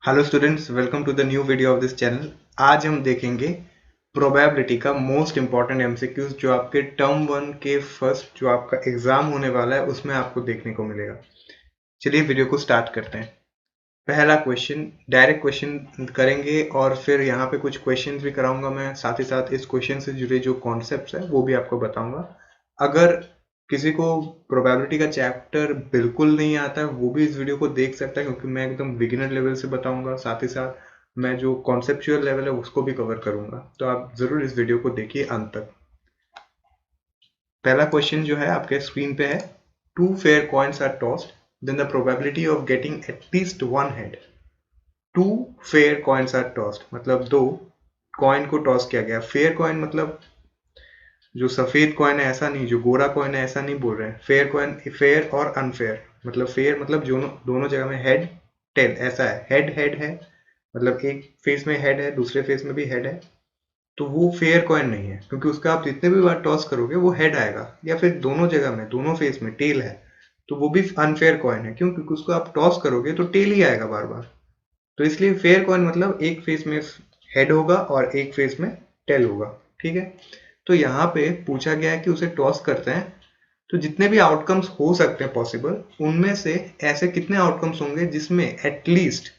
Hello students, welcome to the new video of this channel. आज हम देखेंगे probability का मोस्ट इंपॉर्टेंट एमसीक्यूज जो आपके टर्म वन के फर्स्ट जो आपका एग्जाम होने वाला है उसमें आपको देखने को मिलेगा। चलिए वीडियो को स्टार्ट करते हैं। पहला क्वेश्चन, डायरेक्ट क्वेश्चन करेंगे और फिर यहाँ पे कुछ क्वेश्चंस भी कराऊंगा मैं, साथ ही साथ इस क्वेश्चन से जुड़े जो कॉन्सेप्ट्स है वो भी आपको बताऊंगा। अगर किसी को प्रोबेबिलिटी का चैप्टर बिल्कुल नहीं आता है वो भी इस वीडियो को देख सकता है, क्योंकि मैं एकदम बिगिनर लेवल से बताऊंगा, साथ ही साथ मैं जो कॉन्सेप्चुअल लेवल है उसको भी कवर करूंगा। तो आप जरूर इस वीडियो को देखिए अंत तक। पहला क्वेश्चन जो है आपके स्क्रीन पे है, two fair coins are tossed, then the probability of getting at least one head. Two fair coins are tossed मतलब दो कॉइन को टॉस किया गया। फेयर कॉइन मतलब जो सफेद कॉइन है ऐसा नहीं, जो गोरा कॉइन है ऐसा नहीं बोल रहे हैं। फेयर कॉइन, फेयर और अनफेयर मतलब फेयर मतलब दोनों दोनों जगह में हेड टेल ऐसा है। हेड हेड है मतलब एक फेस में हेड है, दूसरे फेस में भी हेड है, तो वो फेयर कॉइन नहीं है, क्योंकि उसका आप जितने भी बार टॉस करोगे वो हेड आएगा। या फिर दोनों जगह में दोनों फेस में टेल है तो वो भी अनफेयर कॉइन है, क्यों? क्योंकि उसको आप टॉस करोगे तो टेल ही आएगा बार बार। तो इसलिए फेयर कॉइन मतलब एक फेस में हेड होगा और एक फेस में टेल होगा। ठीक है, तो यहाँ पे पूछा गया है कि उसे टॉस करते हैं तो जितने भी आउटकम्स हो सकते हैं पॉसिबल, उनमें से ऐसे कितने आउटकम्स होंगे जिसमें at least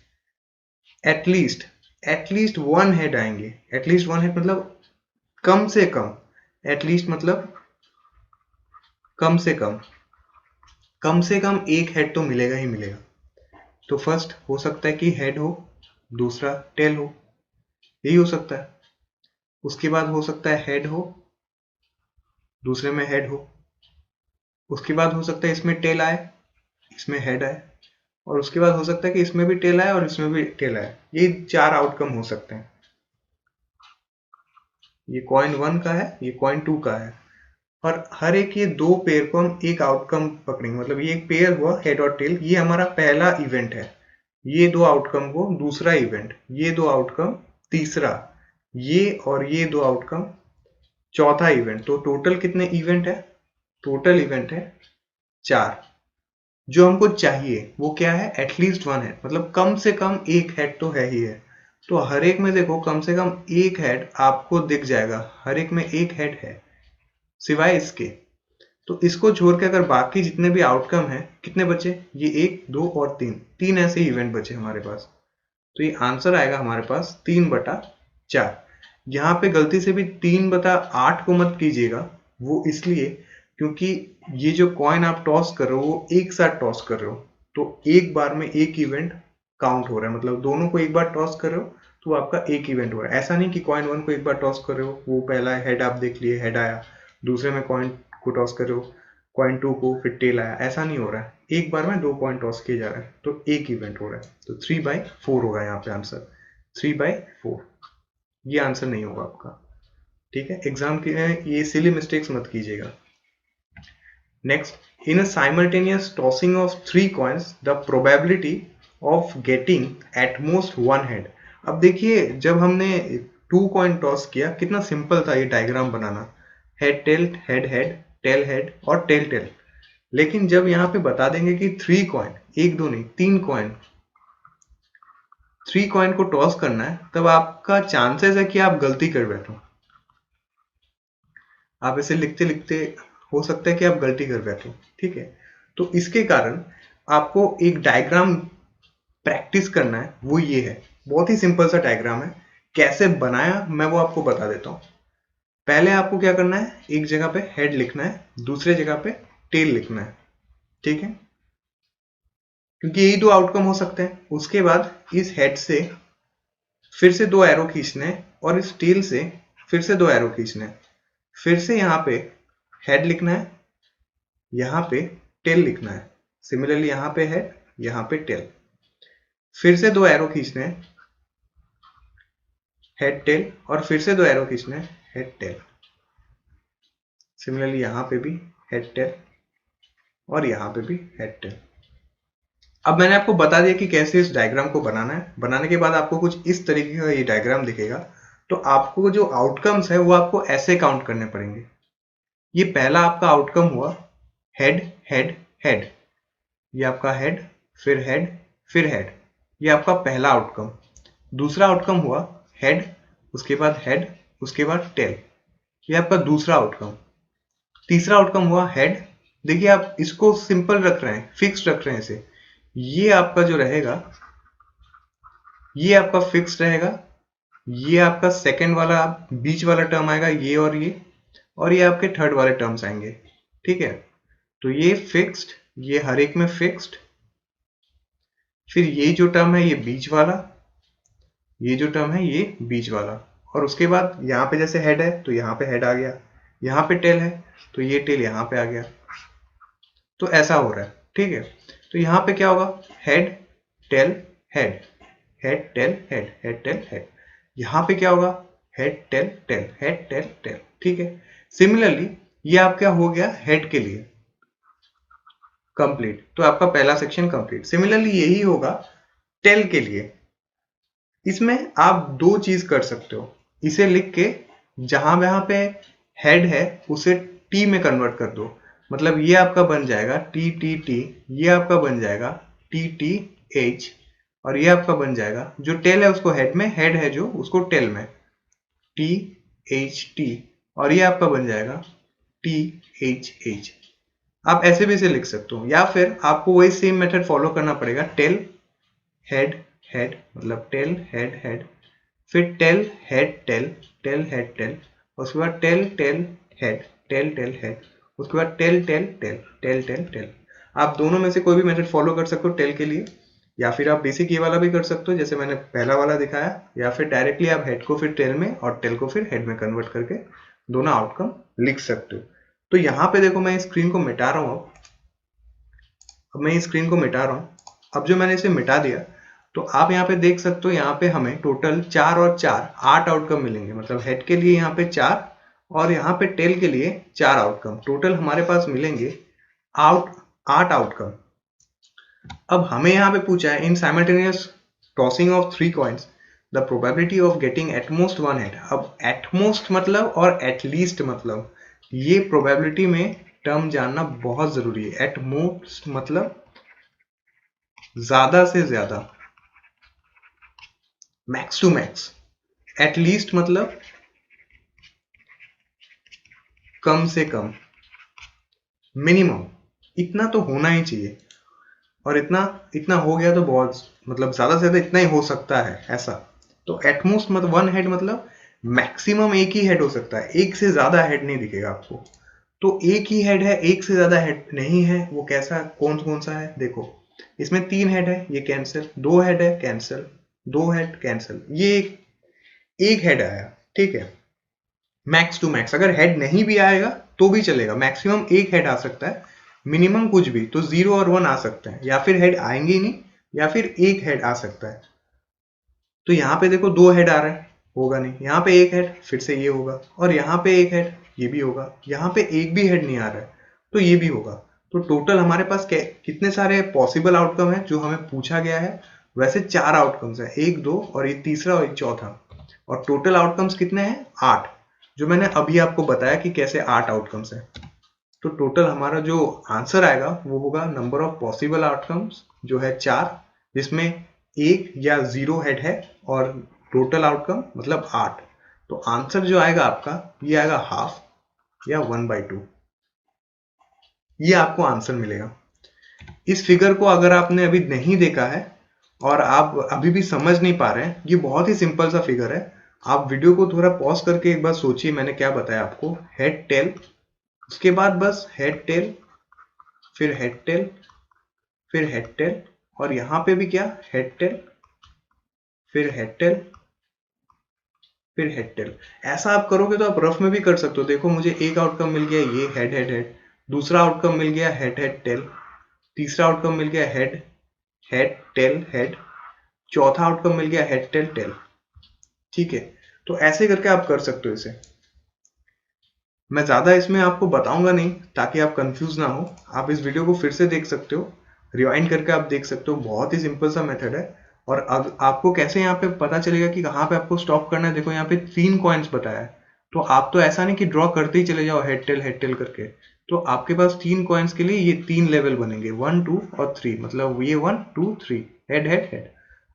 at least at least one head आएंगे। एटलीस्ट वन हेड मतलब कम से कम, एटलीस्ट मतलब कम से कम एक हेड तो मिलेगा ही मिलेगा। तो फर्स्ट हो सकता है कि हेड हो, दूसरा टेल हो, यही हो सकता है। उसके बाद हो सकता है हेड हो, दूसरे में हेड हो। उसके बाद हो सकता है इसमें टेल आए, इसमें हेड आए। और उसके बाद हो सकता है कि इसमें भी टेल आए और इसमें भी टेल आए। ये चार आउटकम हो सकते हैं। ये कॉइन वन का है, ये कॉइन टू का है, और हर एक ये दो पेयर को हम एक आउटकम पकड़ेंगे। मतलब ये एक पेयर हुआ हेड और टेल, ये हमारा पहला इवेंट है। ये दो आउटकम को दूसरा इवेंट, ये दो आउटकम तीसरा, ये और ये दो आउटकम चौथा इवेंट। तो टोटल कितने इवेंट है? टोटल इवेंट है चार। जो हमको चाहिए वो क्या है? एटलीस्ट वन हेड, मतलब कम से कम एक हेड तो है ही है। तो हर एक में देखो कम से कम एक हेड आपको दिख जाएगा, हर एक में एक हेड है सिवाय इसके। तो इसको छोड़ के अगर बाकी जितने भी आउटकम है कितने बचे? ये एक, दो और तीन, तीन ऐसे इवेंट बचे हमारे पास। तो ये आंसर आएगा हमारे पास 3/4। यहाँ पे गलती से भी 3/8 को मत कीजिएगा, वो इसलिए क्योंकि ये जो कॉइन आप टॉस कर रहे हो वो एक साथ टॉस कर रहे हो, तो एक बार में एक इवेंट काउंट हो रहा है। मतलब दोनों को एक बार टॉस कर रहे हो तो आपका एक इवेंट हो रहा है। ऐसा नहीं कि कॉइन वन को एक बार टॉस कर रहे हो, वो पहला हेड आप देख लिए, हेड आया, दूसरे में कॉइन को टॉस कर रहे हो, कॉइन टू को, फिर टेल आया। ऐसा नहीं हो रहा है, एक बार में दो कॉइन टॉस किए जा रहे हैं तो एक इवेंट हो रहा है। तो 3/4 होगा यहाँ पे आंसर, 3/4। ये आंसर नहीं होगा आपका। ठीक है, एग्जाम के ये सिली मिस्टेक्स मत कीजिएगा। Next, in a simultaneous tossing of three coins the probability of getting at most one head. अब देखिए, जब हमने टू कॉइन टॉस किया कितना सिंपल था ये डायग्राम बनाना, head tail, head head, tail head और टेल टेल। लेकिन जब यहाँ पे बता देंगे कि थ्री कॉइन, एक दो नहीं तीन कॉइन, थ्री कॉइन को टॉस करना है, तब आपका चांसेस है कि आप गलती कर बैठो। आप इसे लिखते लिखते हो सकता है कि आप गलती कर बैठो। ठीक है, तो इसके कारण आपको एक डायग्राम प्रैक्टिस करना है, वो ये है। बहुत ही सिंपल सा डायग्राम है, कैसे बनाया मैं वो आपको बता देता हूँ। पहले आपको क्या करना है, एक जगह पे हेड लिखना है, दूसरे जगह पे टेल लिखना है। ठीक है, क्योंकि यही दो आउटकम हो सकते हैं। उसके बाद इस हेड से फिर से दो एरो खींचने हैं और इस टेल से फिर से दो एरो खींचने हैं। फिर से यहाँ पे हेड लिखना है, यहाँ पे टेल लिखना है। सिमिलरली यहाँ पे हेड, यहाँ पे टेल। फिर से दो एरो खींचने हैं, हेड टेल, और फिर से दो एरो खींचने हैं, हेड टेल। सिमिलरली यहाँ पे भी हेड टेल और यहाँ पे भी हेड टेल। अब मैंने आपको बता दिया कि कैसे इस डायग्राम को बनाना है। बनाने के बाद आपको कुछ इस तरीके का ये डायग्राम दिखेगा। तो आपको जो आउटकम्स है वो आपको ऐसे काउंट करने पड़ेंगे। ये पहला आपका आउटकम हुआ हेड हेड हेड, ये आपका हेड, फिर हेड, फिर हेड। ये आपका पहला आउटकम। दूसरा आउटकम हुआ हेड, उसके बाद टेल, ये आपका दूसरा आउटकम। तीसरा आउटकम हुआ हेड। देखिए आप इसको सिंपल रख रहे हैं, फिक्स रख रहे हैं इसे। ये आपका जो रहेगा, ये आपका फिक्स रहेगा। ये आपका सेकंड वाला बीच वाला टर्म आएगा, ये और ये आपके थर्ड वाले टर्म्स आएंगे। ठीक है, तो ये फिक्स्ड, ये हर एक में फिक्स्ड। फिर ये जो टर्म है ये बीच वाला, ये जो टर्म है ये बीच वाला, और उसके बाद यहाँ पे जैसे हेड है तो यहाँ पे हेड आ गया, यहाँ पे टेल है तो ये टेल यहाँ पे आ गया। तो ऐसा हो रहा है। ठीक है, तो यहाँ पे क्या होगा, head tail head, head tail head, head tail head. यहाँ पे क्या होगा, head tail tail, head tail tail. ठीक है, सिमिलरली ये आपका हो गया हेड के लिए कंप्लीट, तो आपका पहला सेक्शन कंप्लीट। सिमिलरली यही होगा टेल के लिए। इसमें आप दो चीज कर सकते हो, इसे लिख के जहां पे हेड है उसे टी में कन्वर्ट कर दो। मतलब ये आपका बन जाएगा टी टी टी, ये आपका बन जाएगा टी टी एच, और ये आपका बन जाएगा जो टेल है उसको हेड में, हेड है जो उसको टेल में, टी एच टी, और ये आपका बन जाएगा टी एच एच। आप ऐसे भी इसे लिख सकते हो, या फिर आपको वही सेम मेथड फॉलो करना पड़ेगा। टेल हेड हेड, मतलब टेल हेड हेड, फिर tail head tail, tail head tail, उसके बाद tail tail head, tail tail head, उसके बाद tail tail tail, tail tail tail. आप दोनों में से कोई भी मेथड फॉलो कर सकते हो टेल के लिए, या फिर आप बेसिक ये वाला भी कर सकते हो जैसे मैंने पहला वाला दिखाया, या फिर डायरेक्टली आप हेड को फिर टेल में और टेल को फिर हेड में कन्वर्ट करके दोनों आउटकम लिख सकते हो। तो यहाँ पे देखो मैं स्क्रीन को मिटा रहा हूँ। अब मैं स्क्रीन को मिटा रहा हूँ। अब जो मैंने इसे मिटा दिया, तो आप यहाँ पे देख सकते हो, यहाँ पे हमें टोटल 4 और 4 8 आउटकम मिलेंगे। मतलब हेड के लिए यहाँ पे 4 और यहाँ पे टेल के लिए 4 आउटकम, टोटल हमारे पास मिलेंगे 8 आउटकम। अब हमें यहाँ पे पूछा है in simultaneous tossing of 3 coins the probability of getting at most 1 head. अब एटमोस्ट मतलब और एटलीस्ट मतलब, ये प्रोबेबिलिटी में टर्म जानना बहुत जरूरी है। एटमोस्ट मतलब ज्यादा से ज्यादा, मैक्स टू मैक्स। एटलीस्ट मतलब कम से कम, मिनिमम इतना तो होना ही चाहिए। और इतना इतना हो गया तो बहुत, मतलब ज्यादा से ज्यादा इतना ही हो सकता है ऐसा। तो एटमोस्ट मतलब 1 हेड, मतलब मैक्सिमम एक ही हेड हो सकता है, एक से ज्यादा हेड नहीं दिखेगा आपको। तो एक ही हेड है, एक से ज्यादा हेड नहीं है। वो कैसा, कौन सा है, देखो इसमें 3 हेड है, ये कैंसिल, 2 हेड है कैंसिल, 2 हेड कैंसिल, ये एक हेड आया। ठीक है, मैक्स टू मैक्स। अगर हेड नहीं भी आएगा तो भी चलेगा, मैक्सिमम एक हेड आ सकता है, मिनिमम कुछ भी तो 0 और 1 आ सकते हैं, या फिर हेड आएंगे ही नहीं, या फिर एक हेड आ सकता है। तो यहाँ पे देखो 2 हेड आ रहा है, होगा नहीं। यहाँ पे एक हेड, फिर से ये होगा, और यहाँ पे एक हेड, ये भी होगा। यहाँ पे एक भी हेड नहीं आ रहा है तो ये भी होगा। तो टोटल हमारे पास कितने सारे पॉसिबल आउटकम है जो हमें पूछा गया है। वैसे 4 आउटकम्स है, 1 2 और एक तीसरा और एक चौथा, और टोटल आउटकम्स कितने हैं, 8, जो मैंने अभी आपको बताया कि कैसे 8 आउटकम्स है। तो टोटल हमारा जो आंसर आएगा वो होगा नंबर ऑफ पॉसिबल आउटकम्स जो है 4, जिसमें 1 या 0 हेड है, और टोटल आउटकम मतलब 8। तो आंसर जो आएगा आपका, ये आएगा हाफ या 1/2, ये आपको आंसर मिलेगा। इस फिगर को अगर आपने अभी नहीं देखा है और आप अभी भी समझ नहीं पा रहे हैं, ये बहुत ही सिंपल सा फिगर है। आप वीडियो को थोड़ा पॉज करके एक बार सोचिए मैंने क्या बताया आपको। हेड टेल, उसके बाद बस हेड टेल, फिर हेड टेल, फिर हेड टेल, और यहां पे भी क्या, हेड टेल, फिर हेड टेल, फिर हेड टेल। ऐसा आप करोगे तो आप रफ में भी कर सकते हो। देखो मुझे एक आउटकम मिल गया ये हेड हेड हेड, दूसरा आउटकम मिल गया हेड हेड टेल, तीसरा आउटकम मिल गया हेड हेड टेल हेड, चौथा आउटकम मिल गया हेड टेल टेल। ठीक है, तो ऐसे करके आप कर सकते हो इसे। मैं ज्यादा इसमें आपको बताऊंगा नहीं ताकि आप कंफ्यूज ना हो। आप इस वीडियो को फिर से देख सकते हो, रिवाइंड करके आप देख सकते हो। बहुत ही सिंपल सा मेथड है। और अब आपको कैसे यहाँ पे पता चलेगा कि कहाँ पे आपको स्टॉप करना है। देखो यहाँ पे 3 कॉइन्स बताया है, तो आप तो ऐसा नहीं कि ड्रॉ करते ही चले जाओ हेड टेल करके। तो आपके पास 3 कॉइन्स के लिए ये 3 लेवल बनेंगे, 1 2 और 3, मतलब ये 1 2 3, हेड हेड हेड।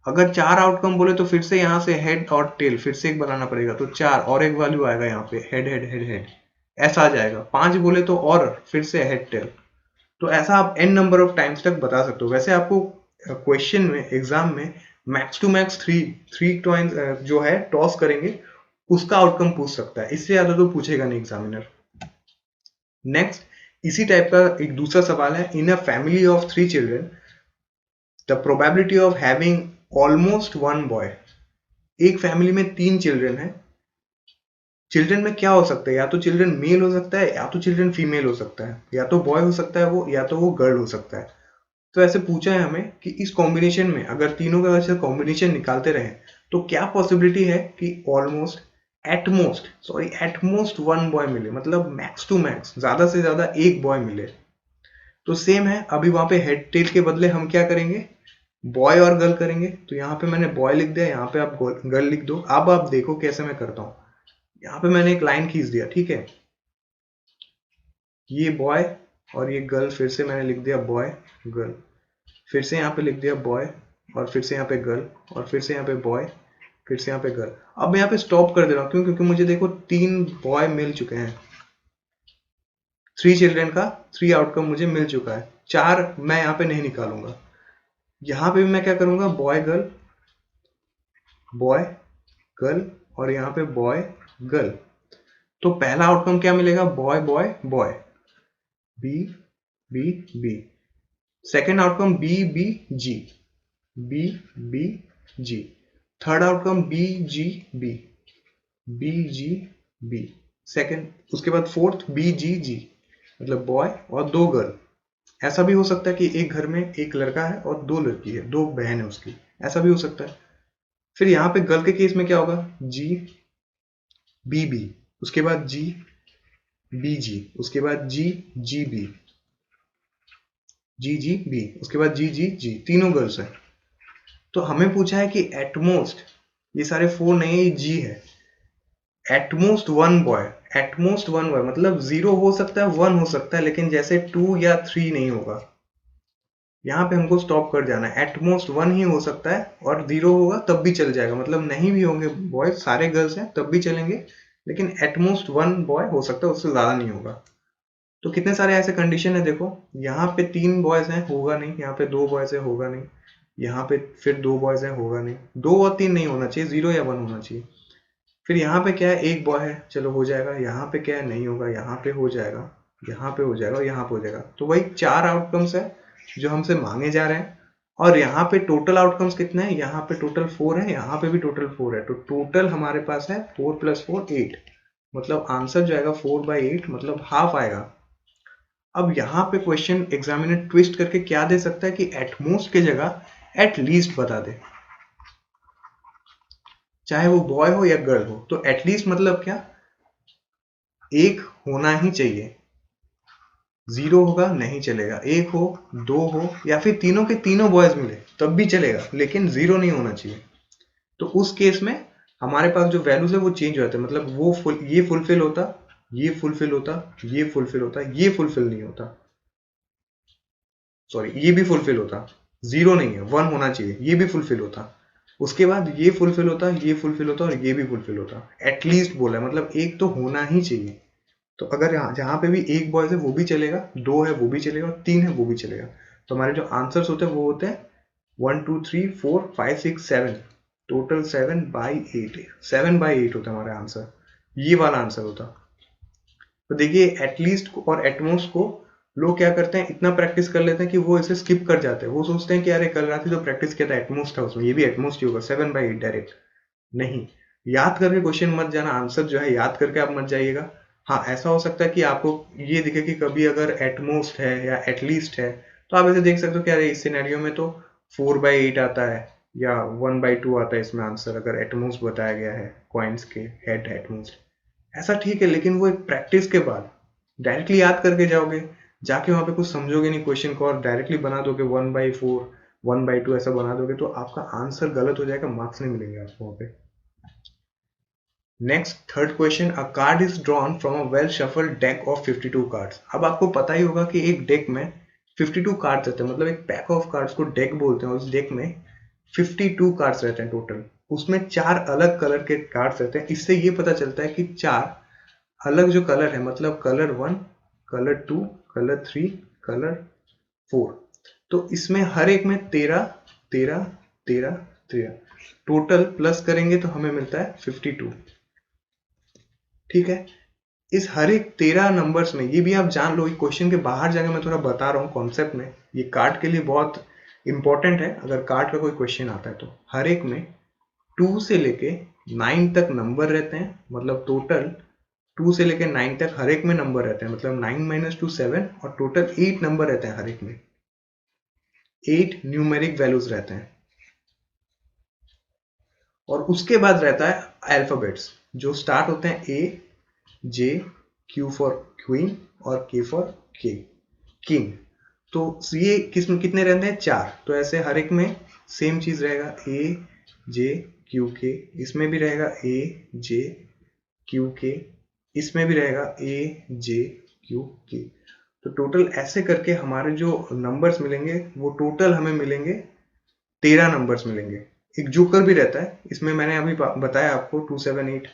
अगर 4 आउटकम बोले तो फिर से यहाँ से हेड और टेल फिर से एक बनाना पड़ेगा, तो 4 और एक वैल्यू आएगा यहाँ पे, हेड हेड हेड हेड, ऐसा आ जाएगा। 5 बोले तो और फिर से हेड टेल। तो ऐसा आप n नंबर ऑफ टाइम्स तक बता सकते हो। वैसे आपको क्वेश्चन में, एग्जाम में max to max three times जो है टॉस करेंगे, उसका आउटकम पूछ सकता है, इससे ज्यादा तो पूछेगा नहीं एग्जामिनर। नेक्स्ट, इसी टाइप का एक दूसरा सवाल है, in a family of 3 children the probability of having almost 1 boy. एक फैमिली में 3 चिल्ड्रन है। चिल्ड्रन में क्या हो सकता है, या तो चिल्ड्रन मेल हो सकता है, या तो चिल्ड्रन फीमेल हो सकता है, या तो बॉय हो सकता है वो, या तो वो गर्ल हो सकता है। तो ऐसे पूछा है हमें कि इस कॉम्बिनेशन में अगर तीनों का वैसे कॉम्बिनेशन निकालते रहे तो क्या पॉसिबिलिटी है कि ऑलमोस्ट, एटमोस्ट 1 बॉय मिले, मतलब मैक्स टू मैक्स, ज्यादा से ज्यादा एक बॉय मिले। तो सेम है, अभी वहां पे हेड टेल के बदले हम क्या करेंगे, बॉय और गर्ल करेंगे। तो यहाँ पे मैंने बॉय लिख दिया, यहाँ पे आप गर्ल लिख दो। अब आप देखो कैसे मैं करता हूँ। यहाँ पे मैंने एक लाइन खींच दिया, ठीक है, ये बॉय और ये गर्ल, फिर से मैंने लिख दिया बॉय गर्ल, फिर से यहाँ पे लिख दिया बॉय, और फिर से यहाँ पे गर्ल, और फिर से यहाँ पे बॉय, फिर से यहाँ पे गर्ल। अब मैं यहाँ पे स्टॉप कर दे रहा हूँ, क्यों? क्योंकि मुझे देखो 3 बॉय मिल चुके हैं, 3 चिल्ड्रन का 3 आउटकम मुझे मिल चुका है। 4 मैं यहाँ पे नहीं निकालूंगा। यहाँ पे भी मैं क्या करूंगा, बॉय गर्ल, बॉय गर्ल, और यहाँ पे बॉय गर्ल। तो पहला आउटकम क्या मिलेगा, boy boy boy, B B B. Second outcome B B G, B B G. Third outcome B G B, B G B. Second, उसके बाद फोर्थ बी जी जी, मतलब बॉय और 2 गर्ल। ऐसा भी हो सकता है कि एक घर में एक लड़का है और 2 लड़की है, 2 बहन है उसकी, ऐसा भी हो सकता है। फिर यहाँ पे गर्ल के केस में क्या होगा, जी बी बी, उसके बाद जी बी जी, उसके बाद जी जी बी, जी जी बी, उसके बाद जी जी जी, तीनों गर्ल्स हैं। तो हमें पूछा है कि एटमोस्ट, ये सारे 4 नहीं, ये जी है, एटमोस्ट 1 बॉय, एटमोस्ट 1 बॉय मतलब 0 हो सकता है, 1 हो सकता है, लेकिन जैसे 2 या 3 नहीं होगा। यहाँ पे हमको स्टॉप कर जाना है, एटमोस्ट 1 ही हो सकता है, और 0 होगा तब भी चल जाएगा, मतलब नहीं भी होंगे बॉय, सारे गर्ल्स हैं तब भी चलेंगे, लेकिन एटमोस्ट 1 बॉय हो सकता है, उससे ज्यादा नहीं होगा। तो कितने सारे ऐसे कंडीशन है, देखो यहाँ पे 3 बॉयज हैं, होगा नहीं, यहाँ पे 2 बॉयज है, होगा नहीं, यहाँ पे फिर 2 बॉयज है, होगा नहीं, 2 और 3 नहीं होना चाहिए, 0 या 1 होना चाहिए। फिर यहाँ पे क्या है, एक बॉय है, चलो हो जाएगा। यहाँ पे क्या है, नहीं होगा, यहाँ पे हो जाएगा, यहाँ पे हो जाएगा, और यहाँ पे हो जाएगा। तो वही 4 आउटकम्स है जो हमसे मांगे जा रहे हैं। और यहाँ पे टोटल आउटकम्स कितने हैं, यहाँ पे टोटल 4 है, यहाँ पे भी टोटल 4 है। तो टोटल हमारे पास है 4 + 4 8, मतलब आंसर जो आएगा 4/8, मतलब हाफ आएगा। अब यहाँ पे क्वेश्चन एग्जामिनर ट्विस्ट करके क्या दे सकता है कि एटमोस्ट की जगह एट लीस्ट बता दे, चाहे वो बॉय हो या गर्ल हो। तो एटलीस्ट मतलब क्या, एक होना ही चाहिए, 0 होगा नहीं चलेगा, 1 हो, 2 हो, या फिर तीनों के तीनों बॉयज मिले तब भी चलेगा, लेकिन 0 नहीं होना चाहिए। तो उस केस में हमारे पास जो वैल्यूज है वो चेंज हो जाते हैं, मतलब वो ये फुलफिल होता, ये फुलफिल होता, ये फुलफिल होता, ये फुलफिल नहीं होता, सॉरी ये भी फुलफिल होता, 0 नहीं है, 1 होना चाहिए, ये भी फुलफिल होता, उसके बाद ये फुलफिल होता, ये फुलफिल होता, और ये भी फुलफिल होता। एटलीस्ट बोला है, मतलब एक तो होना ही चाहिए। तो अगर यहाँ जहाँ पे भी एक बॉयज है वो भी चलेगा, 2 है वो भी चलेगा, और 3 है वो भी चलेगा। तो हमारे जो आंसर्स होते हैं वो होते हैं 1 2 3 4 5 6 7, टोटल 7/8, 7/8 होता है हमारा आंसर, ये वाला आंसर होता। तो देखिए एटलीस्ट को और एटमोस्ट को लोग क्या करते हैं, इतना प्रैक्टिस कर लेते हैं कि वो इसे स्किप कर जाते हैं। वो सोचते हैं कि अरे कल रात ही तो प्रैक्टिस किया था, एटमोस्ट था उसमें, ये भी एटमोस्ट ही होगा, 7/8 डायरेक्ट। नहीं, याद करके क्वेश्चन मत जाना, आंसर जो है याद करके आप मत जाइएगा। हाँ, ऐसा हो सकता है कि आपको ये दिखे कि कभी अगर एटमोस्ट है या एटलीस्ट है, तो आप ऐसे देख सकते हो कि अरे इस सिनेरियो में तो 4/8 आता है या 1/2 आता है इसमें आंसर, अगर एटमोस्ट बताया गया है कॉइन्स के हेड एटमोस्ट। ऐसा ठीक है, लेकिन वो एक प्रैक्टिस के बाद डायरेक्टली याद करके जाओगे, जाके वहां पे कुछ समझोगे नहीं क्वेश्चन को, और डायरेक्टली बना दोगे 1/4 1/2 ऐसा बना दोगे, तो आपका आंसर गलत हो जाएगा, मार्क्स नहीं मिलेंगे आपको वहां पे। Next, third question, a card is drawn from a well shuffled deck of 52 cards. अब आपको पता ही होगा कि एक डेक में 52 कार्ड्स रहते हैं, मतलब एक पैक ऑफ कार्ड्स को डेक बोलते हैं, उस डेक में 52 कार्ड्स रहते हैं टोटल, उसमें 4 अलग कलर के कार्ड्स रहते हैं। इससे ये पता चलता है कि 4 अलग जो कलर है, मतलब कलर 1, कलर 2, कलर 3, कलर 4, तो इसमें हर एक में 13 13 13 13 टोटल प्लस करेंगे तो हमें मिलता है 52। ठीक है, इस हर एक 13 नंबर्स में, ये भी आप जान लो, क्वेश्चन के बाहर जाकर मैं थोड़ा बता रहा हूँ कॉन्सेप्ट में, ये कार्ड के लिए बहुत इंपॉर्टेंट है। अगर कार्ड का कोई क्वेश्चन आता है तो हर एक में 2 से लेके 9 तक नंबर रहते हैं, मतलब टोटल 2 से लेके 9 तक हर एक में नंबर रहते हैं, मतलब 9 - 2 7, और टोटल 8 नंबर रहते हैं हर एक में, 8 न्यूमेरिक वैल्यूज रहते हैं। और उसके बाद रहता है अल्फाबेट्स जो स्टार्ट होते हैं ए, जे, क्यू फॉर क्वीन और के फॉर के किंग। तो ये कितने रहते हैं? 4। तो ऐसे हर एक में सेम चीज रहेगा, ए जे क्यू के, इसमें भी रहेगा ए जे क्यू के, इसमें भी रहेगा ए जे क्यू के। तो टोटल ऐसे करके हमारे जो नंबर्स मिलेंगे वो टोटल हमें मिलेंगे 13 नंबर्स मिलेंगे। एक जोकर भी रहता है इसमें, मैंने अभी बताया आपको 2 7 8,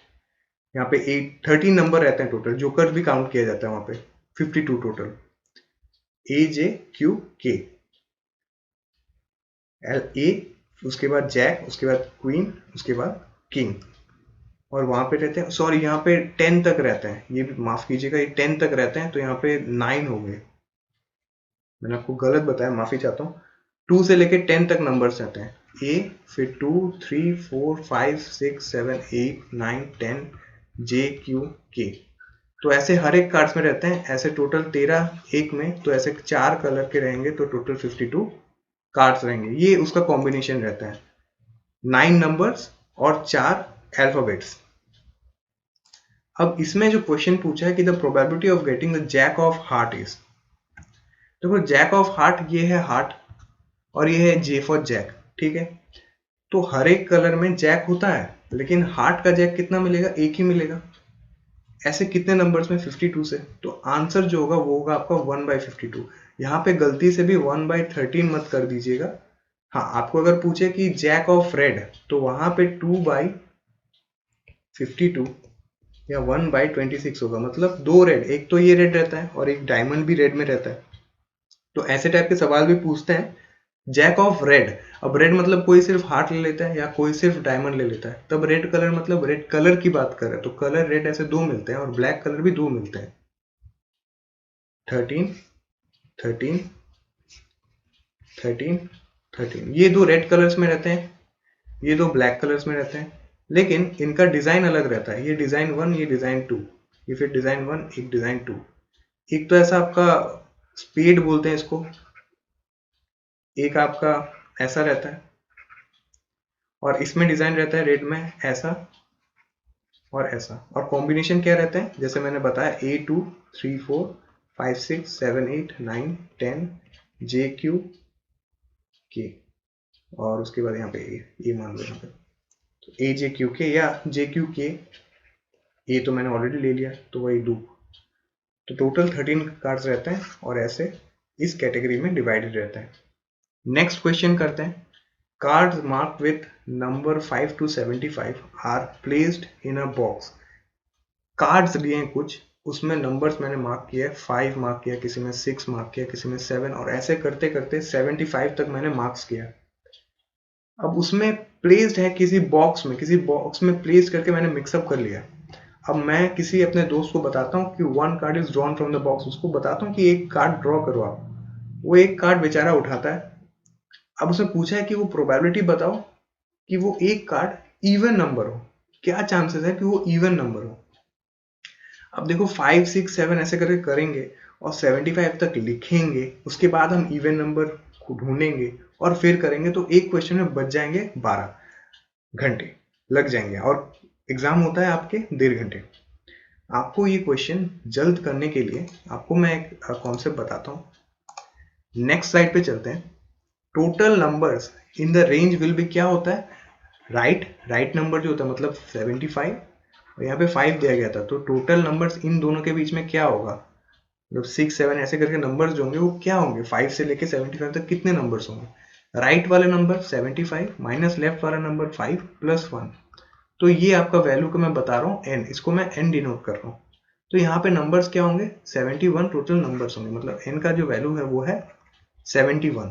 यहाँ पे 8 13 नंबर रहते हैं टोटल, जोकर भी काउंट किया जाता है वहां पे, 52 टोटल, ए जे क्यू के, एल ए, उसके बाद जैक, उसके बाद क्वीन, उसके बाद किंग। और वहां पे रहते हैं, सॉरी यहाँ पे 10 तक रहते हैं, ये भी माफ कीजिएगा, ये 10 तक रहते हैं, तो यहाँ पे 9 हो गए, मैंने आपको गलत बताया, माफी चाहता हूँ। 2 से लेके 10 तक नंबर्स रहते हैं, ए, फिर 2 3 4 5 6 7 8 9 10 जे क्यू के। तो ऐसे हर एक कार्ड्स में रहते हैं, ऐसे टोटल 13 एक में, तो ऐसे 4 कलर के रहेंगे तो टोटल 52 कार्ड्स रहेंगे। ये उसका कॉम्बिनेशन रहता है, 9 नंबर्स और 4 अल्फाबेट्स। अब इसमें जो क्वेश्चन पूछा है कि the probability of getting the jack of heart is, देखो जैक ऑफ हार्ट ये है हार्ट, और ये है जे फॉर जैक। ठीक है, तो हर एक कलर में जैक होता है, लेकिन हार्ट का जैक कितना मिलेगा? एक ही मिलेगा। ऐसे कितने नंबर्स में? 52 से। तो आंसर जो होगा वो होगा आपका 1/52। यहाँ पे गलती से भी 1/13 मत कर दीजिएगा। हाँ, आपको अगर पूछे कि जैक ऑफ रेड, तो वहां पे 2/52 या 1/26 होगा, मतलब 2 रेड, एक तो ये रेड रहता है और एक डायमंड भी रेड में रहता है। तो ऐसे टाइप के सवाल भी पूछते हैं, जैक ऑफ रेड। अब रेड मतलब कोई सिर्फ हार्ट ले लेता है या कोई सिर्फ डायमंड ले लेता है, तब रेड कलर मतलब रेड कलर की बात कर रहे हैं, तो कलर रेड ऐसे 2 मिलते हैं और ब्लैक कलर भी 2 मिलते हैं, 13 13 13 13। ये 2 रेड कलर्स में रहते हैं, ये 2 ब्लैक कलर्स में रहते हैं, लेकिन इनका डिजाइन अलग रहता है। ये डिजाइन 1, ये डिजाइन 2, ये फिर डिजाइन 1, एक डिजाइन 2। एक तो ऐसा आपका स्पेड बोलते हैं इसको, एक आपका ऐसा रहता है, और इसमें डिजाइन रहता है रेड में ऐसा और ऐसा। और कॉम्बिनेशन क्या रहते हैं? जैसे मैंने बताया, A2 3 4 5 6 7 8 9 10 JQ K, और उसके बाद यहाँ पे ए मान लो, यहाँ पे तो AJQK या JQK, ए तो मैंने ऑलरेडी ले लिया, तो वही लूप। तो टोटल 13 कार्ड्स रहते हैं और ऐसे इस कैटेगरी में डिवाइडेड रहते हैं। नेक्स्ट क्वेश्चन करते हैं। Cards marked with number 5 to 75 are placed in a box. Cards लिए हैं कुछ, उसमें नंबर्स मैंने मार्क किया है, 5 मार्क किया, किसी में 6 मार्क किया, किसी में 7, और ऐसे करते करते 75 तक मैंने मार्क्स किया। अब उसमें प्लेस्ड है किसी बॉक्स में प्लेस करके मैंने मिक्सअप कर लिया। अब मैं किसी अपने दोस्त को बताता हूँ कि 1 card is drawn from the box, उसको बताता हूँ कि एक कार्ड ड्रॉ करो आप। वो एक कार्ड बेचारा उठाता है। अब उसने पूछा है कि वो प्रोबेबिलिटी बताओ कि वो एक कार्ड इवन नंबर हो, क्या चांसेस है कि वो इवन नंबर हो। अब देखो 5 6 7 ऐसे करके करेंगे और 75 तक लिखेंगे, उसके बाद हम इवन नंबर को ढूंढेंगे और फिर करेंगे, तो एक क्वेश्चन में बच जाएंगे 12 घंटे लग जाएंगे, और एग्जाम होता है आपके 1.5 घंटे। आपको ये क्वेश्चन जल्द करने के लिए आपको मैं एक कॉन्सेप्ट बताता हूँ। नेक्स्ट स्लाइड पे चलते हैं। Total numbers in the range will be, क्या होता है? राइट नंबर जो होता है मतलब 75, और यहाँ पे 5 दिया गया था, तो टोटल नंबर्स इन दोनों के बीच में क्या होगा? मतलब 6 7 ऐसे करके नंबर्स जो होंगे वो क्या होंगे? 5 से लेके 75 तक कितने नंबर्स होंगे? राइट वाले नंबर 75 माइनस लेफ्ट वाला नंबर 5 प्लस 1। तो ये आपका वैल्यू को मैं बता रहा हूँ n, इसको मैं n डिनोट कर रहा हूँ। तो यहाँ पे नंबर्स क्या होंगे, 71 टोटल नंबर्स होंगे, मतलब n का जो वैल्यू है वो है 71।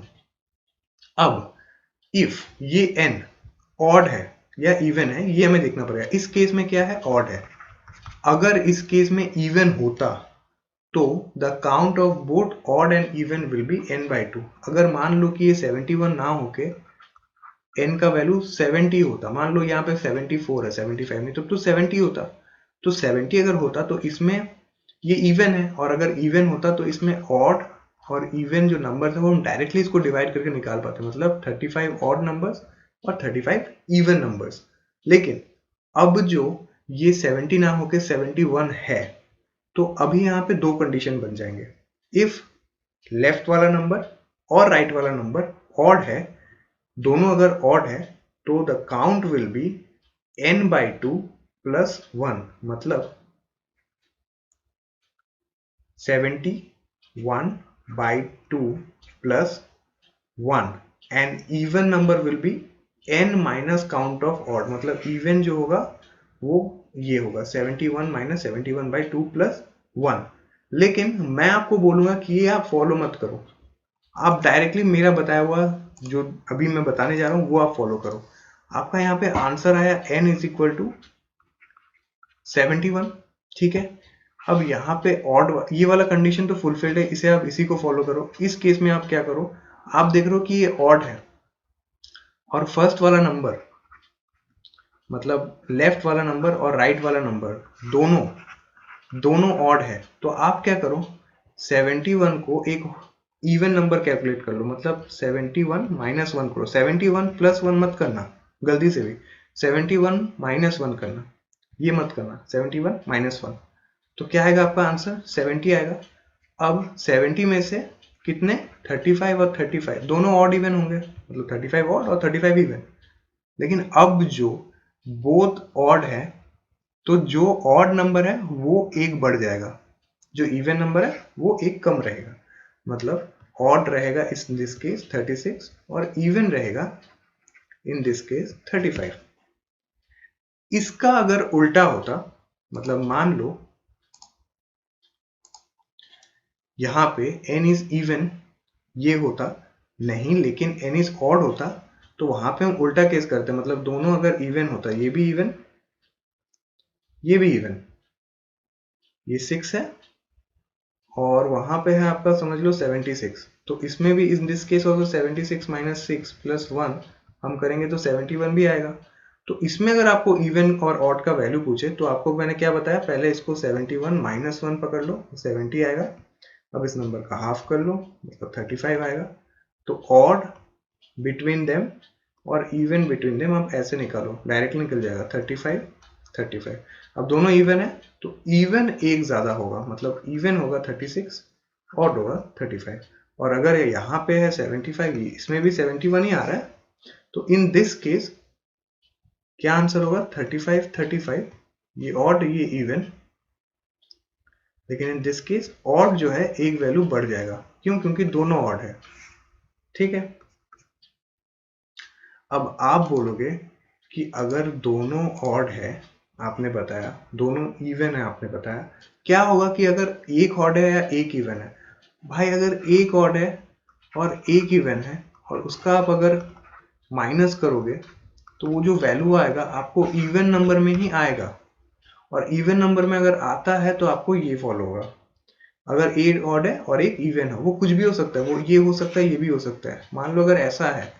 अब इफ ये n ऑड है या इवन है ये हमें देखना पड़ेगा। इस केस में क्या है, ऑड है। अगर इस केस में इवन होता तो the count of both odd and even will be n/2। अगर मान लो कि ये 71 ना होके n का वैल्यू 70 होता, मान लो यहाँ पे 74 है, 75 नहीं, तो 70 होता। तो 70 अगर होता तो इसमें ये इवन है, और अगर इवन होता तो इसमें ऑड और इवन जो नंबर है वो हम डायरेक्टली इसको डिवाइड करके निकाल पाते, मतलब 35 ऑड नंबर्स और 35 इवन नंबर्स। लेकिन अब जो ये 70 ना होके 71 है, तो अभी यहाँ पे दो कंडीशन बन जाएंगे। इफ लेफ्ट वाला नंबर और राइट वाला नंबर ऑड है, दोनों अगर ऑड है, तो the count will be n/2 plus 1, मतलब 71/2 plus 1 and even number will be n minus count of odd, मतलब even जो होगा वो ये होगा 71 minus 71/2 plus 1। लेकिन मैं आपको बोलूंगा कि ये आप फॉलो मत करो, आप डायरेक्टली मेरा बताया हुआ जो अभी मैं बताने जा रहा हूँ वो आप फॉलो करो। आपका यहाँ पे आंसर आया n इज इक्वल टू 71, ठीक है। अब यहाँ पे ऑड ये वाला कंडीशन तो फुलफिल्ड है, इसे आप इसी को फॉलो करो। इस केस में आप क्या करो, आप देख रहे हो कि ये ऑड है और फर्स्ट वाला नंबर मतलब लेफ्ट वाला नंबर और राइट वाला नंबर दोनों ऑड है, तो आप क्या करो 71 को एक इवन नंबर कैलकुलेट कर लो, मतलब 71 माइनस 1 करो। 71 प्लस 1 मत करना गलती से भी, 71 माइनस 1 करना, ये मत करना, 71 माइनस 1। तो क्या आएगा आपका आंसर 70 आएगा। अब 70 में से कितने 35 और 35 दोनों ऑड इवन होंगे, मतलब 35 ऑड और 35 इवन। लेकिन अब जो बोथ ऑड है तो जो ऑड नंबर है वो एक बढ़ जाएगा, जो इवन नंबर है वो एक कम रहेगा, मतलब ऑड रहेगा इन दिस केस 36 और इवन रहेगा इन दिस केस 35। इसका अगर उल्टा होता, मतलब मान लो यहाँ पे n इज इवन ये होता नहीं, लेकिन n इज ऑड होता, तो वहां पे हम उल्टा केस करते, मतलब दोनों अगर इवन होता, ये भी इवन ये भी इवन, ये 6 है और वहां पे है आपका समझ लो 76, तो इसमें भी in this case also 76 minus 6 plus 1 हम करेंगे तो 71 भी आएगा। तो इसमें अगर आपको इवन और ऑड का वैल्यू पूछे तो आपको मैंने क्या बताया, पहले इसको 71 माइनस 1 पकड़ लो, 70 आएगा। अब इस नंबर का हाफ कर लो, मतलब 35 आएगा। तो ऑड बिटवीन देम और इवन बिटवीन देम आप ऐसे निकालो, डायरेक्ट निकल जाएगा 35 35। अब दोनों इवन है तो इवन एक ज्यादा होगा, मतलब इवन होगा 36, ऑड होगा 35। और अगर यहाँ पे है 75, इसमें भी 71 ही आ रहा है, तो इन दिस केस क्या आंसर होगा 35 35, ये ऑड ये इवन, लेकिन इन दिस केस ऑड जो है एक वैल्यू बढ़ जाएगा, क्यों, क्योंकि दोनों ऑड है, ठीक है। अब आप बोलोगे कि अगर दोनों ऑड है, आपने बताया दोनों इवन है, आपने बताया क्या होगा कि अगर एक ऑड है या एक इवन है। भाई अगर एक ऑड है और एक इवन है और उसका आप अगर माइनस करोगे तो वो जो वैल्यू आएगा आपको इवन नंबर में ही आएगा, और इवन नंबर में अगर आता है तो आपको ये फॉलो होगा। अगर एक ऑड है और एक इवन है, वो कुछ भी हो सकता है, वो ये हो सकता है ये भी हो सकता है। मान लो अगर ऐसा है,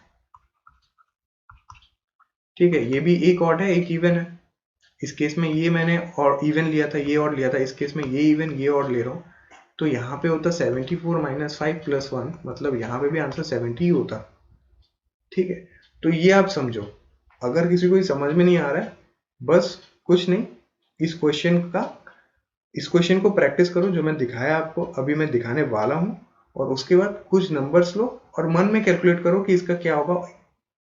ठीक है, ये भी एक ऑड है एक इवन है, इस केस में ये मैंने और इवन लिया था, ये ऑड लिया था, इस केस में ये इवन ये ऑड ले रहा हूँ, तो यहाँ पे होता 74 माइनस 5 प्लस 1, मतलब यहाँ पे भी आंसर 70 ही होता, ठीक है। तो ये आप समझो, अगर किसी को समझ में नहीं आ रहा है, बस कुछ नहीं, इस क्वेश्चन को प्रैक्टिस करो जो मैं दिखाया आपको, अभी मैं दिखाने वाला हूँ, और उसके बाद कुछ नंबर्स लो और मन में कैलकुलेट करो कि इसका क्या होगा।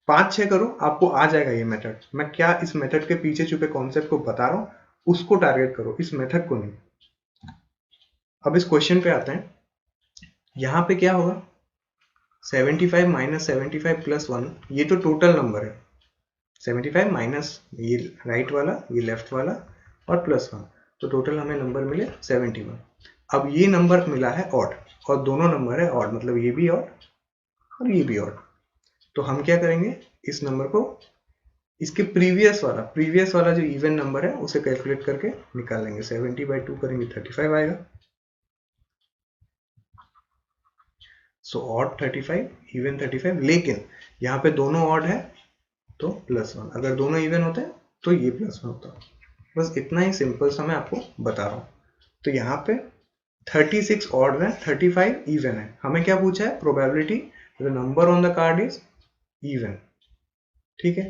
5-6 करो, आपको आ जाएगा ये मेथड। मैं क्या इस मेथड के पीछे छुपे कॉन्सेप्ट को बता रहा हूँ, उसको टारगेट करो, इस मेथड को नहीं। अब इस क्वेश्चन पे आते हैं, यहाँ पे क्या होगा, 75 माइनस 75 प्लस 1, ये तो टोटल नंबर है। 75 माइनस ये राइट वाला, ये लेफ्ट वाला और प्लस 1, तो टोटल हमें नंबर मिले 71। अब ये नंबर मिला है ऑड और दोनों नंबर है ऑड, मतलब ये भी ऑड और ये भी ऑड। तो हम क्या करेंगे, इस नंबर को इसके प्रीवियस वाला जो इवन नंबर है उसे कैलकुलेट करके निकाल लेंगे। 70/2 करेंगे 35 आएगा। सो ऑड 35, इवन 35, लेकिन यहाँ पे दोनों ऑड है तो +1, अगर दोनों इवन होते हैं तो ये +1 होता। बस इतना ही सिंपल सा मैं आपको बता रहा हूँ। तो यहाँ पे 36 ऑड है, 35 इवन है। हमें क्या पूछा है, probability the number on the card is even. ठीक है,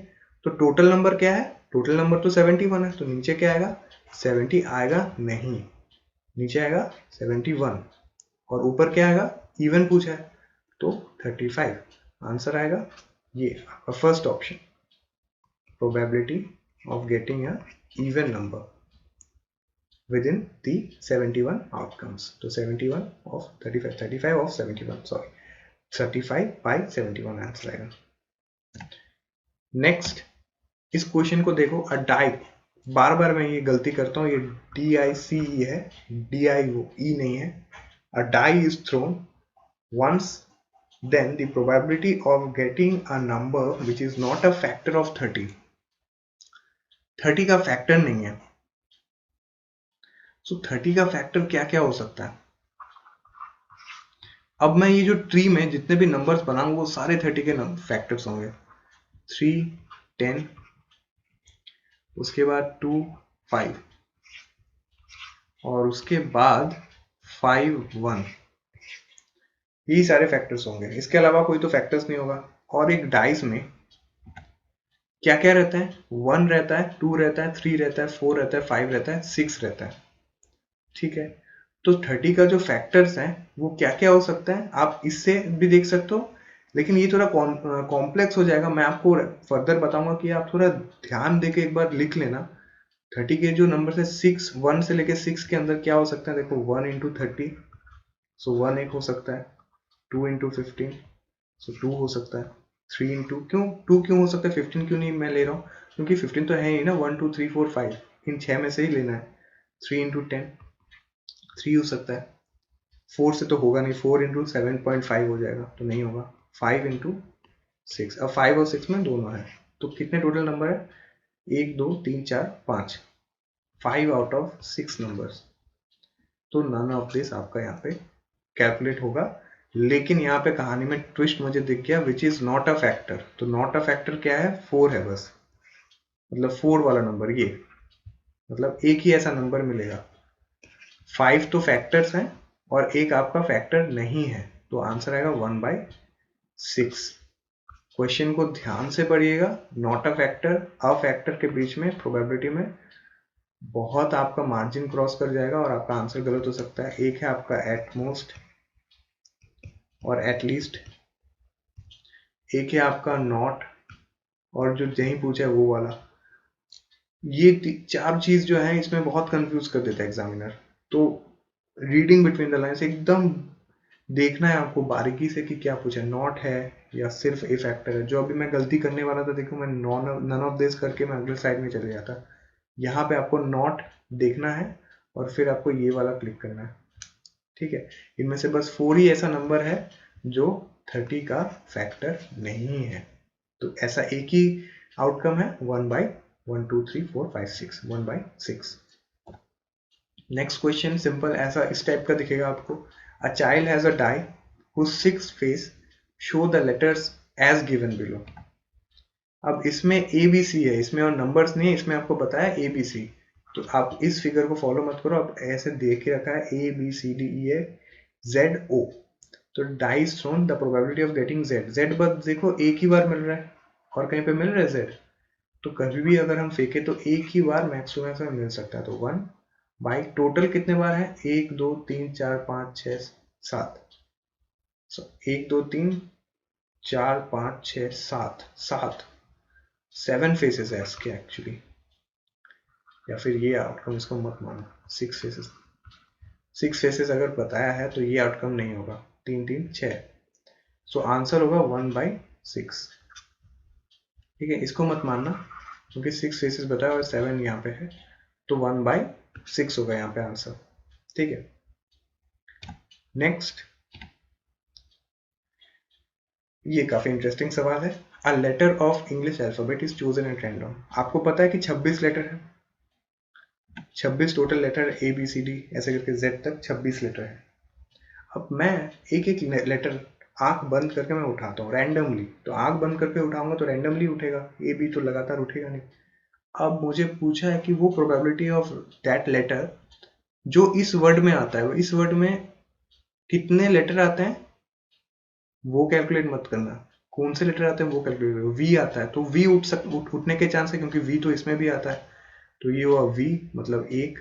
तो टोटल नंबर क्या है, टोटल नंबर तो 71 है, तो नीचे क्या आएगा, 70 आएगा नहीं, नीचे आएगा 71 और ऊपर क्या आएगा, इवन पूछा है तो 35। आंसर आएगा ये आपका first option, probability of getting a even number within the 71 outcomes. तो 71 of 35, 35 of 71, sorry, 35/71 आंसर आएगा। नेक्स्ट, इस क्वेश्चन को देखो, अ डाई, बार बार मैं ये गलती करता हूँ, ये DICE है, DIE नहीं है। A die is thrown once, then the probability of getting a number which is not a factor of 30, 30 का फैक्टर नहीं है। सो 30 का फैक्टर क्या क्या हो सकता है। अब मैं ये जो ट्री में जितने भी नंबर्स बनाऊंगा वो सारे 30 के फैक्टर्स होंगे। 3, 10, उसके बाद 2, 5 और उसके बाद 5, 1, यही सारे फैक्टर्स होंगे। इसके अलावा कोई तो फैक्टर्स नहीं होगा। और एक डाइस में क्या क्या रहता है, 1 रहता है, 2 रहता है, 3 रहता है, 4 रहता है, 5 रहता है, 6 रहता है। ठीक है, तो 30 का जो फैक्टर्स हैं वो क्या क्या हो सकता है, आप इससे भी देख सकते हो, लेकिन ये थोड़ा कॉम्प्लेक्स हो जाएगा। मैं आपको फर्दर बताऊंगा कि आप थोड़ा ध्यान देके एक बार लिख लेना। 30 के जो नंबर है 6, 1 से लेके 6 के अंदर क्या हो सकता है, देखो 1 इंटू 30, सो 1 एक हो सकता है, 2 इंटू 15, सो 2 हो सकता है, 3 इंटू, क्यों 2 क्यों हो सकता है, 15 क्यों नहीं मैं ले रहा हूँ, क्योंकि 15 तो है ही ना, 1 2 3 4 5 इन 6 में से ही लेना है। 3 इंटू 10, 3 हो सकता है। 4 से तो होगा नहीं, 4 इंटू 7.5 हो जाएगा तो नहीं होगा। 5 इंटू 6, अब 5 और 6 में दोनों है, तो कितने टोटल नंबर है, 1 2 3 4 5, 5 आउट ऑफ 6 नंबर्स। तो नन ऑफ दिस आपका यहाँ पे कैलकुलेट होगा। लेकिन यहाँ पे कहानी में ट्विस्ट मुझे दिख गया, which is not a factor. तो नॉट अ फैक्टर क्या है, 4 है बस, मतलब 4 वाला नंबर ये, मतलब एक ही ऐसा नंबर मिलेगा। 5 तो फैक्टर्स हैं और एक आपका फैक्टर नहीं है, तो आंसर आएगा 1/6। क्वेश्चन को ध्यान से पढ़िएगा, not a factor, a factor के बीच में प्रोबेबिलिटी में बहुत आपका मार्जिन क्रॉस कर जाएगा और आपका आंसर गलत हो सकता है। एक है आपका एट मोस्ट और एट लीस्ट, एक है आपका नॉट और जो यही पूछा है वो वाला। ये 4 चीज जो है इसमें बहुत कंफ्यूज कर देता है एग्जामिनर। तो रीडिंग बिटवीन द लाइन्स एकदम देखना है आपको बारीकी से कि क्या पूछा है, नॉट है या सिर्फ ए फैक्टर है। जो अभी मैं गलती करने वाला था, देखो मैं नन ऑफ दिस करके मैं अगले साइड में चले जाता। यहाँ पे आपको नॉट देखना है और फिर आपको ये वाला क्लिक करना है। ठीक है, इनमें से बस 4 ही ऐसा नंबर है जो 30 का फैक्टर नहीं है। तो ऐसा एक ही आउटकम है, 1/1 2 3 4 5 6, 1/6। नेक्स्ट क्वेश्चन सिंपल ऐसा इस टाइप का दिखेगा आपको। A child has a die whose 6 face show the letters as given below। अब इसमें ABC है, इसमें और नंबर्स नहीं है, इसमें आपको बताया ABC। तो आप इस फिगर को फॉलो मत करो, आप ऐसे देख के रखा है ABCDEFZO। तो dice thrown the probability of getting Z बस देखो एक ही बार मिल रहा है और कहीं पे मिल रहा है Z, तो कभी भी अगर हम फेंके तो एक ही बार मैक्सिमम में मिल सकता है। तो 1 बाई टोटल कितने बार है, 1 2 3 4 5 6 7, 1 2 3 4 5 6 7, 7 फेसेस है इसके एक्चुअली, या फिर ये आउटकम इसको मत मानो। 6 फेसेस अगर बताया है तो ये आउटकम नहीं होगा। 3 3 6, सो आंसर होगा 1/6। ठीक है, इसको मत मानना क्योंकि 6 फेसेस बताया और 7 यहाँ पे है, तो 1/6 होगा यहाँ पे आंसर। ठीक है, नेक्स्ट, ये काफी इंटरेस्टिंग सवाल है। A letter of English alphabet is chosen at random. आपको पता है कि 26 लेटर है, 26 total letter, A B C D ऐसे करके जेड तक 26 लेटर है। अब मैं एक एक लेटर आंख बंद करके मैं उठाता हूँ रैंडमली, तो आंख बंद करके उठाऊंगा तो रैंडमली उठेगा, ए बी तो लगातार उठेगा नहीं। अब मुझे पूछा है कि वो प्रोबेबिलिटी ऑफ दैट लेटर जो इस वर्ड में आता है, वो इस वर्ड में कितने लेटर आते हैं वो कैलकुलेट मत करना, कौन से लेटर आते हैं वो कैलकुलेट करो। वी आता है तो वी उठने के चांस है क्योंकि वी तो इसमें भी आता है, तो ये हुआ वी मतलब एक,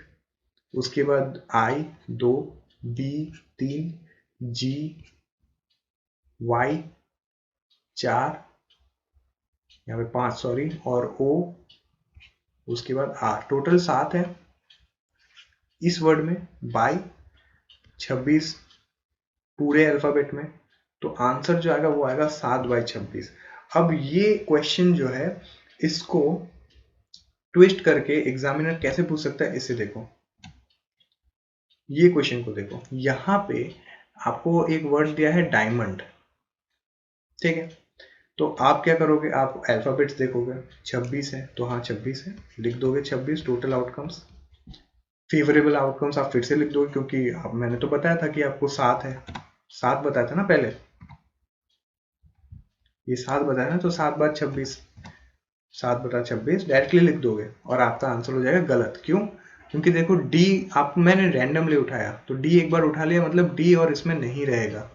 उसके बाद आई 2, बी 3, जी वाई 4, यहाँ पे 5 सॉरी, और ओ, उसके बाद आर, टोटल 7 है इस वर्ड में, बाई 26 पूरे अल्फाबेट में, तो आंसर जो आएगा वो आएगा 7/26। अब ये क्वेश्चन जो है इसको ट्विस्ट करके एग्जामिनर कैसे पूछ सकता है, इसे देखो, ये क्वेश्चन को देखो। यहाँ पे आपको एक वर्ड दिया है डायमंड, ठीक है, तो आप क्या करोगे, आप अल्फाबेट्स देखोगे, 26 है तो हाँ 26 है, लिख दोगे 26 टोटल आउटकम्स। फेवरेबल आउटकम्स आप फिर से लिख दोगे क्योंकि अब मैंने तो बताया था कि आपको 7 है, 7 बताया था ना पहले, ये 7 बताया ना, तो 7/26, 7/26 डायरेक्टली लिख दोगे और आपका आंसर हो जाएगा गलत। क्यों? क्योंकि देखो डी आप मैंने रैंडमली उठाया, तो डी एक बार उठा लिया मतलब डी और इसमें नहीं रहेगा,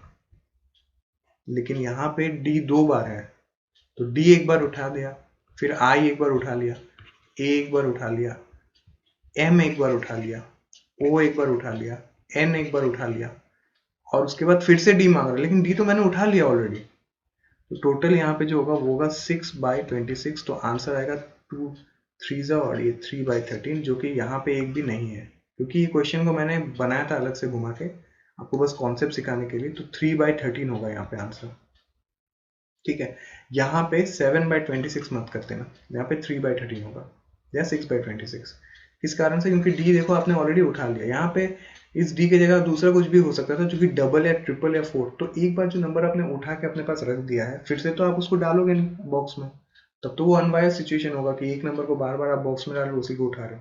लेकिन यहाँ पे डी 2 बार है, तो डी एक बार उठा दिया, फिर आई एक बार उठा लिया, ए एक बार उठा लिया, एम एक बार उठा लिया, ओ एक बार उठा लिया, एन एक बार उठा लिया, और उसके बाद फिर से डी मांग रहा है, लेकिन डी तो मैंने उठा लिया ऑलरेडी। तो टोटल यहाँ पे जो होगा वो होगा 6/26, तो आंसर आएगा 2 3 और ये 3/13, जो कि यहाँ पे एक भी नहीं है क्योंकि ये क्वेश्चन को मैंने बनाया था अलग से घुमा के आपको बस कॉन्सेप्ट सिखाने के लिए, तो 3/13 होगा यहाँ पे आंसर। ठीक है, यहाँ पे 7/26 मत करते ना, यहाँ पे 3/13 होगा या 6/26। किस कारण से? क्योंकि डी देखो आपने ऑलरेडी उठा लिया, यहाँ पे इस डी की जगह दूसरा कुछ भी हो सकता था, क्योंकि डबल या ट्रिपल या फोर, तो एक बार जो नंबर आपने उठा के अपने पास रख दिया है फिर से तो आप उसको डालोगे नहीं बॉक्स में, तब तो वो अनवायस सिचुएशन होगा कि एक नंबर को बार बार आप बॉक्स में डाल रहे हो, उसी को उठा रहे हो,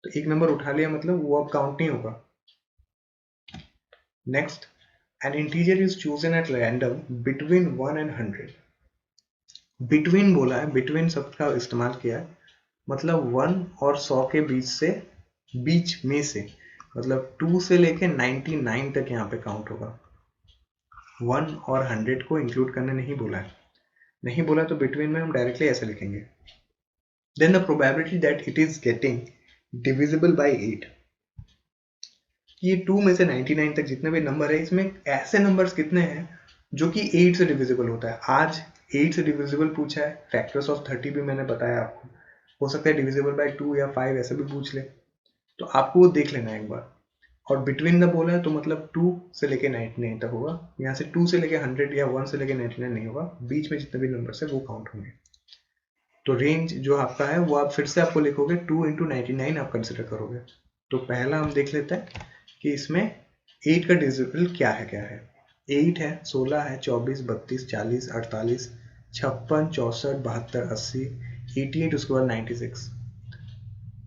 तो एक नंबर उठा लिया मतलब वो अब काउंट नहीं होगा। Next, N integer is chosen at random between 1 and 100। Between बोला है, बिटवीन शब्द का इस्तेमाल किया है, मतलब 1 और 100 के बीच से, बीच में से, मतलब 2 से लेके 99 तक यहाँ पे काउंट होगा, 1 और 100 को इंक्लूड करने नहीं बोला है, नहीं बोला तो बिटवीन में हम डायरेक्टली ऐसे लिखेंगे। Then the probability that it is getting divisible by 8। ये 2 में से 99 तक जितने भी नंबर है, इसमें ऐसे नंबर्स कितने हैं जो कि 8 से डिविजिबल होता है। आज 8 से डिविजिबल पूछा है, फैक्टर्स ऑफ 30 भी मैंने बताया आपको, हो सकता है डिविजिबल बाय 2 या 5 ऐसे भी पूछ ले, तो आपको वो देख लेना है एक बार। और बिटवीन द बोला है तो मतलब 2 से लेके 99 तक होगा, यहाँ से 2 से लेके 100 या 1 से लेके 99 नहीं होगा, बीच में जितने भी नंबर है वो काउंट होंगे। तो रेंज जो आपका है वो आप फिर से आपको लिखोगे 2 into 99 आप कंसिडर करोगे। तो पहला हम देख लेते हैं कि इसमें 8 का डिविजिबल क्या है। 8 है, 16 है, 24, 32, 40, 48, 56, 64, 72, 80, 88, उसके बाद 96।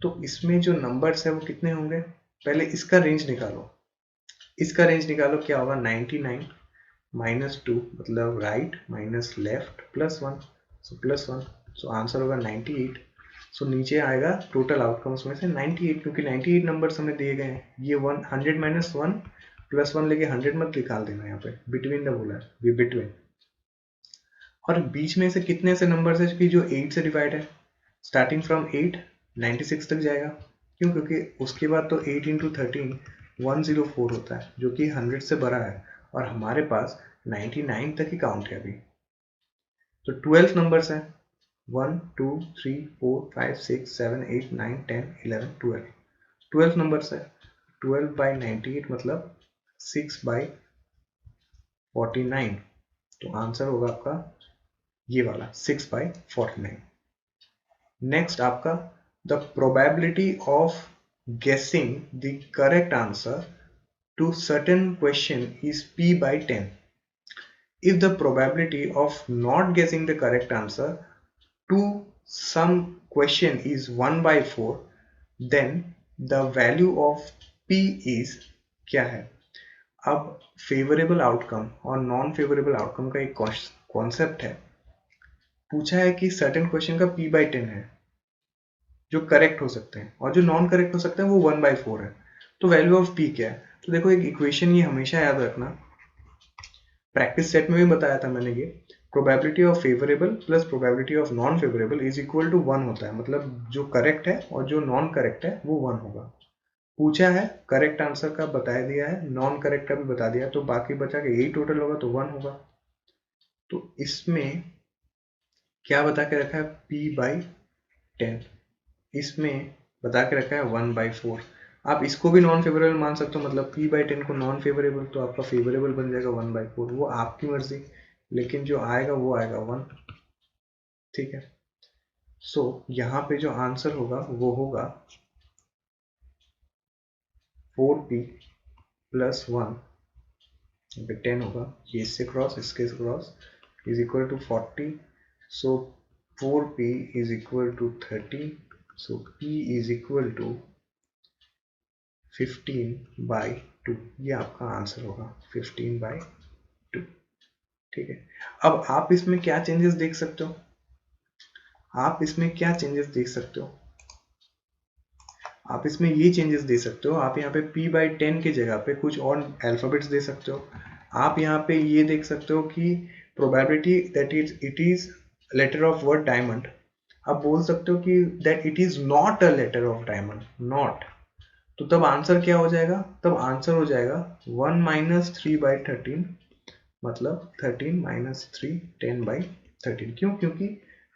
तो इसमें जो नंबर्स है वो कितने होंगे, पहले इसका रेंज निकालो, इसका रेंज निकालो क्या होगा, 99 -2 मतलब राइट माइनस लेफ्ट +1, सो +1, सो आंसर होगा 98। सो नीचे आएगा टोटल आउटकम्स में से 98, क्योंकि 98 नंबर्स हमें दिए गए हैं, ये 100 - 1 +1 लेके 100 मत निकाल देना, यहाँ पे बिटवीन द बोला है, बिटवीन, और बीच में से कितने ऐसे नंबर्स है कि जो 8 से डिवाइड है, स्टार्टिंग फ्रॉम 8 96 तक जाएगा, क्यों? क्योंकि उसके बाद तो 8 × 13 104 होता है, जो कि 100 से बड़ा है, और हमारे पास 99 तक ही काउंट है अभी। तो 12 नंबर्स हैं, 1 2 3 4 5 6 7 8 9 10 11 12, 12 नंबर्स है, 12/98 मतलब 6/49, तो आंसर होगा आपका ये वाला 6/49। नेक्स्ट आपका द प्रोबेबिलिटी ऑफ गेसिंग the correct answer to certain question is p by 10. If the probability of not guessing the correct answer to some question is 1 by 4, then the value of p is क्या है? अब favourable outcome और non favourable outcome का एक concept है। पूछा है कि सर्टेन क्वेश्चन का p by 10 है जो करेक्ट हो सकते हैं और जो नॉन करेक्ट हो सकते हैं वो 1 by 4 है। तो वैल्यू ऑफ p क्या है? तो देखो एक इक्वेशन ये हमेशा याद रखना, प्रैक्टिस सेट में भी बताया था मैंने, ये probability of favourable plus probability of non favourable is equal to 1 होता है। मतलब जो करेक्ट है और जो नॉन करेक्ट है वो 1 होगा। पूछा है, करेक्ट आंसर का बता दिया है, नॉन करेक्ट का भी बता दिया, तो बाकी बचा के यही टोटल होगा तो 1 होगा। तो इसमें क्या बता के रखा है? p by 10। इसमें बता के रखा है 1 बाई 4। आप इसको भी नॉन फेवरेबल मान सकते हो, मतलब p बाई 10 को नॉन फेवरेबल, तो आपका फेवरेबल बन जाएगा 1 बाई 4। वो आपकी मर्जी, लेकिन जो आएगा वो आएगा 1। ठीक है, सो यहाँ पे जो आंसर होगा वो होगा 4p प्लस 1, 10 होगा, ये इससे क्रॉस इसके cross, is equal to 40। So 4p is equal to 30। So p is equal to 15/2। ये आपका आंसर होगा 15/2। ठीक है, अब आप इसमें क्या चेंजेस देख सकते हो? आप इसमें क्या चेंजेस देख सकते हो? आप इसमें ये चेंजेस दे सकते हो, आप यहाँ पे p/10 की जगह पे कुछ और अल्फाबेट्स दे सकते हो। आप यहाँ पे ये देख सकते हो कि probability that it is letter of word diamond, आप बोल सकते हो कि that it is not a letter of diamond, not. तो तब आंसर क्या हो जाएगा? तब आंसर हो जाएगा 1 माइनस 3/13, मतलब 13 माइनस 3, 10/13। क्यों? क्योंकि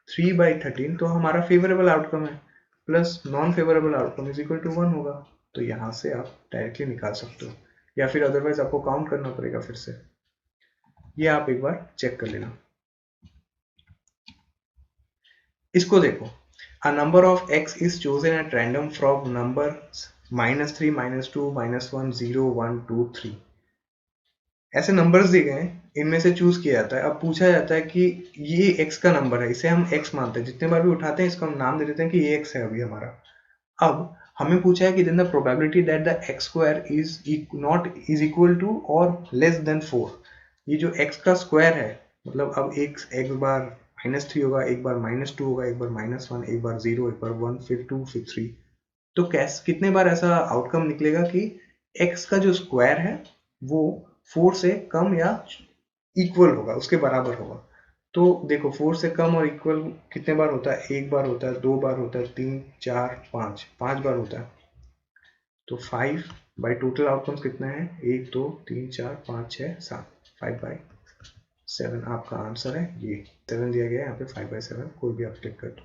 3/13 तो हमारा फेवरेबल आउटकम है, plus non favourable outcome is equal to 1 होगा। तो यहाँ से आप डायरेक्टली निकाल सकते हो, या फिर अदरवाइज आपको काउंट करना पड़ेगा फिर से। ये आप एक बार चेक कर लेना। इसको देखो, a number of x is chosen at random from numbers -3, -2, -1, 0, 1, 2, 3। ऐसे नंबर्स दिए गए हैं, इनमें से चूज किया जाता है। अब पूछा जाता है कि ये x का नंबर है, इसे हम x मानते हैं, जितने बार भी उठाते हैं इसको हम नाम दे देते हैं कि ये x है अभी हमारा। अब हमें पूछा है कि then the probability that the x square is not is equal to और लेस देन 4। ये जो x का स्क्वायर है, मतलब अब एक बार -3 होगा, एक बार -2 होगा, एक बार -1, एक बार 0, एक बार 1, फिर 2, फिर 3। तो कितने बार ऐसा आउटकम निकलेगा कि x का जो स्क्वायर है वो 4 से कम या इक्वल होगा, उसके बराबर होगा। तो देखो 4 से कम और इक्वल कितने बार होता है? एक बार होता है, 2 बार होता है, 3, 4, 5, 5 बार होता है। तो 5 बाई टोटल आउटकम्स कितने हैं? 1, 2, 3, 4, 5, 6, 7, 5/7 आपका आंसर है। ये 7 दिया गया है यहाँ पे, 5/7 कोई भी आप क्लिक कर दो।